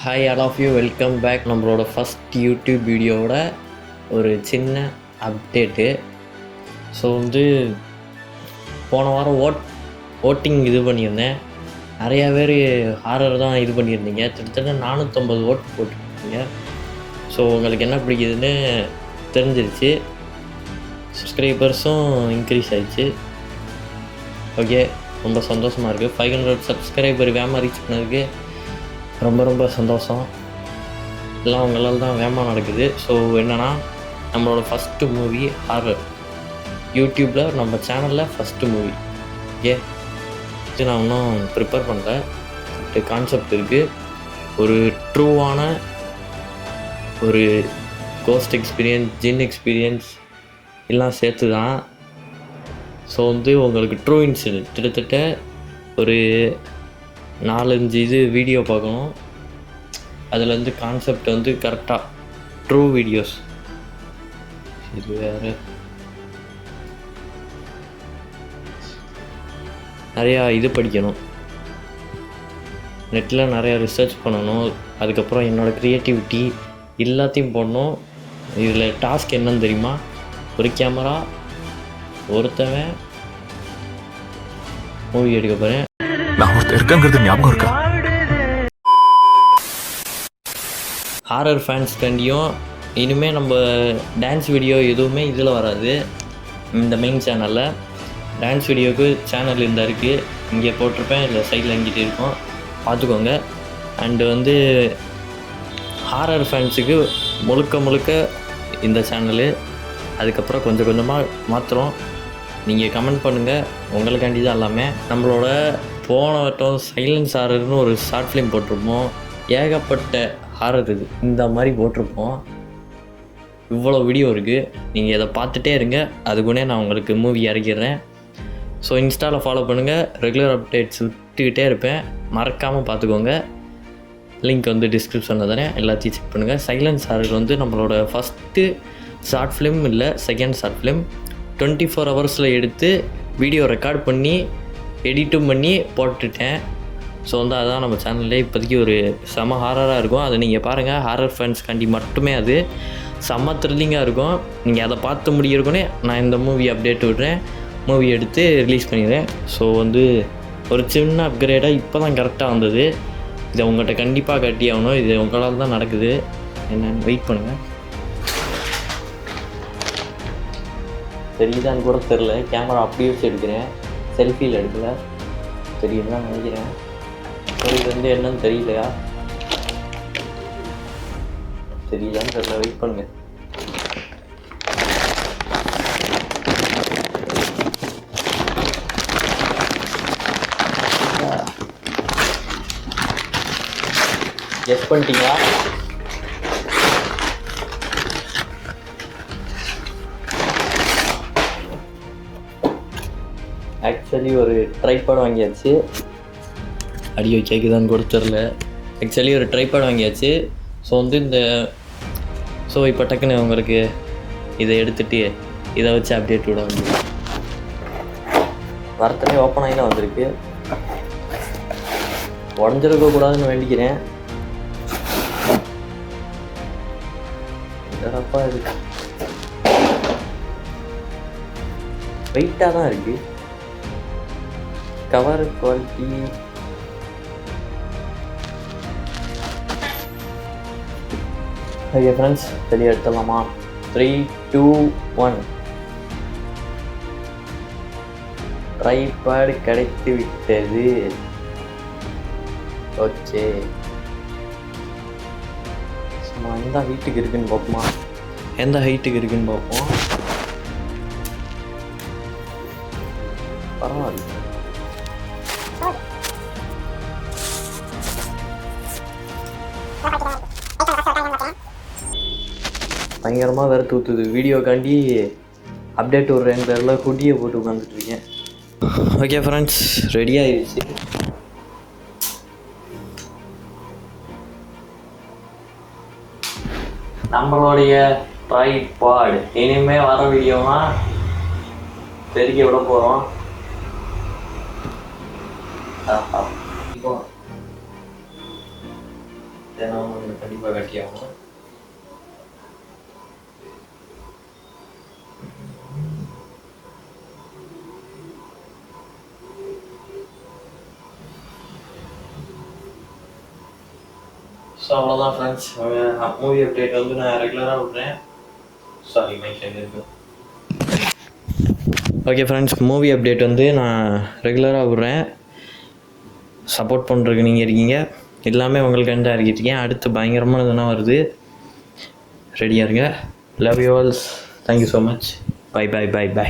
Hi all of you, welcome back. நம்மளோட first YouTube வீடியோவோட ஒரு சின்ன அப்டேட்டு. ஸோ போன வாரம் ஓட்டிங் இது பண்ணியிருந்தேன். நிறையா பேர் ஹாரர் தான் இது பண்ணியிருந்தீங்க. கிட்டத்தட்ட 450 ஓட்டு போட்டுருக்கீங்க. ஸோ உங்களுக்கு என்ன பிடிக்குதுன்னு தெரிஞ்சிருச்சு. சப்ஸ்கிரைபர்ஸும் இன்க்ரீஸ் ஆகிடுச்சு. ஓகே, ரொம்ப சந்தோஷமாக இருக்குது. 500 சப்ஸ்கிரைபர் வேகமாக ரீச் பண்ணதுக்கு ரொம்ப ரொம்ப சந்தோஷம். எல்லாம் உங்களால் தான் வேகமாக நடக்குது. ஸோ என்னென்னா, நம்மளோட ஃபஸ்ட்டு மூவி ஹாரர் யூடியூப்பில் நம்ம சேனலில் ஃபஸ்ட்டு மூவி. ஓகே, இது நான் இன்னும் ப்ரிப்பேர் பண்ணல. கான்செப்ட் இருக்குது. ஒரு ட்ரூவான ஒரு கோஸ்ட் எக்ஸ்பீரியன்ஸ், ஜின் எக்ஸ்பீரியன்ஸ் எல்லாம் சேர்த்து தான். ஸோ உங்களுக்கு ட்ரூ இன்சிடென்ட் கிட்டத்தட்ட ஒரு 4-5 இது வீடியோ பார்க்கணும். அதில் கான்செப்ட் கரெக்டாக ட்ரூ வீடியோஸ். இது வேறு நிறையா இது படிக்கணும், நெட்டில் நிறையா ரிசர்ச் பண்ணணும். அதுக்கப்புறம் என்னோடய க்ரியேட்டிவிட்டி எல்லாத்தையும் போடணும். இதில் டாஸ்க் என்னன்னு தெரியுமா? ஒரு கேமரா, ஒருத்தவன் மூவி எடுக்க போகிறேன். ஹாரர் ஃபேன்ஸ்காண்டியும் இனிமேல் நம்ம டான்ஸ் வீடியோ எதுவுமே இதில் வராது. இந்த மெயின் சேனலில் டான்ஸ் வீடியோவுக்கு சேனல் இருந்தால் இருக்குது, இங்கே போட்டிருப்பேன். இல்லை சைடில் எங்கிட்ட இருக்கும், பார்த்துக்கோங்க. அண்டு ஹாரர் ஃபேன்ஸுக்கு முழுக்க இந்த சேனலு. அதுக்கப்புறம் கொஞ்சம் கொஞ்சமாக மாற்றுறோம். நீங்கள் கமெண்ட் பண்ணுங்கள், உங்களுக்காண்டி தான் எல்லாமே. நம்மளோட போன வட்டம் சைலன்ஸ் ஹாரர்னு ஒரு ஷார்ட் ஃபிலிம் போட்டிருப்போம். ஏகப்பட்ட ஹாரர் இது இந்த மாதிரி போட்டிருப்போம். இவ்வளோ வீடியோ இருக்குது, நீங்கள் இதை பார்த்துட்டே இருங்க. அதுக்குன்னே நான் உங்களுக்கு மூவி இறக்கிடுறேன். ஸோ இன்ஸ்டாவில் ஃபாலோ பண்ணுங்கள், ரெகுலர் அப்டேட்ஸ் விட்டுக்கிட்டே இருப்பேன். மறக்காமல் பார்த்துக்கோங்க. லிங்க் டிஸ்கிரிப்ஷனில் தரேன், எல்லாத்தையும் செக் பண்ணுங்கள். சைலன்ஸ் ஹாரர் நம்மளோட ஃபஸ்ட்டு ஷார்ட் ஃபிலிம், இல்லை செகண்ட் ஷார்ட் ஃபிலிம். 24 ஹவர்ஸில் எடுத்து வீடியோ ரெக்கார்ட் பண்ணி எடிட்டும் பண்ணி போட்டுட்டேன். ஸோ அதான் நம்ம சேனலில் இப்போதைக்கு ஒரு செம ஹாரராக இருக்கும். அதை நீங்கள் பாருங்கள். ஹாரர் ஃபேன்ஸ்காண்டி மட்டுமே அது செம்ம த்ரில்லிங்காக இருக்கும். நீங்கள் அதை பார்த்து முடியிருக்குன்னே நான் இந்த மூவி அப்டேட் விடுறேன். மூவி எடுத்து ரிலீஸ் பண்ணிடுறேன். ஸோ ஒரு சின்ன அப்கிரேடாக இப்போ தான் கரெக்டாக வந்தது. இதை உங்கள்கிட்ட கண்டிப்பாக கட்டி ஆகணும். இது உங்களால் தான் நடக்குது. என்னென்னு வெயிட் பண்ணுங்கள். தெரியுதான்னு கூட தெரில, கேமரா அப்படியே வச்சு எடுக்கிறேன், செல்ஃபியில் எடுக்கலை. தெரியுதுதான் நினைக்கிறேன். இது என்னன்னு தெரியலையா? தெரியுதான்னு தெரியல, வெயிட் பண்ணுங்க. கெஸ் பண்ணிட்டீங்களா? ஆக்சுவலி ஒரு ட்ரைபாட் வாங்கியாச்சு. அடியோ கேட்குதான்னு கூட தெரில. ஆக்சுவலி ஒரு ட்ரைபாட் வாங்கியாச்சு. ஸோ இப்போ டக்குன்னு உங்களுக்கு இதை எடுத்துகிட்டு இதை வச்சு அப்டேட் விட வந்து வரத்துலேயே ஓப்பன் ஆகி தான் வந்திருக்கு. உடஞ்சிருக்கக்கூடாதுன்னு வேண்டிக்கிறேன். இதப்பா இருக்கு, வெயிட்டாக தான் இருக்குது. கவர் குவாலிட்டி ஓகே ஃப்ரெண்ட்ஸ், வெளியே எடுத்துடலாமா? 3, 2, 1. ட்ரைபாட் கிடைத்து விட்டது. ஓகே, சும்மா எந்த ஹைட்டுக்கு இருக்குன்னு பார்ப்போமா? எந்த ஹைட்டுக்கு இருக்குன்னு பார்ப்போம். பரவாயில்ல, பயங்கரமாக வேறு தூத்துது. வீடியோக்காண்டி அப்டேட் விட்றேன் பேரில் ஹுட்டியை போட்டு உட்காந்துட்ருக்கேன். ஓகே ஃப்ரெண்ட்ஸ், ரெடி ஆகிடுச்சு. நம்மளுடைய ட்ரைபாட் இனிமேல் வர வீடியோலாம் பெருக்கி விட போகிறோம். தினம் கண்டிப்பாக கட்டி ஆகணும். ஸோ அவ்வளோதான் ஃப்ரெண்ட்ஸ். மூவி அப்டேட் வந்து நான் ரெகுலராக விட்றேன். சாரி மைக் இருக்கு. ஓகே ஃப்ரெண்ட்ஸ், மூவி அப்டேட் வந்து நான் ரெகுலராக விட்றேன். சப்போர்ட் பண்ணுறதுக்கு நீங்கள் இருக்கீங்க, எல்லாமே உங்களுக்கு தான் இருக்கீங்க. அடுத்து பயங்கரமாக இதெல்லாம் வருது, ரெடியாக இருங்க. Love you alls. Thank you so much. Bye bye bye by.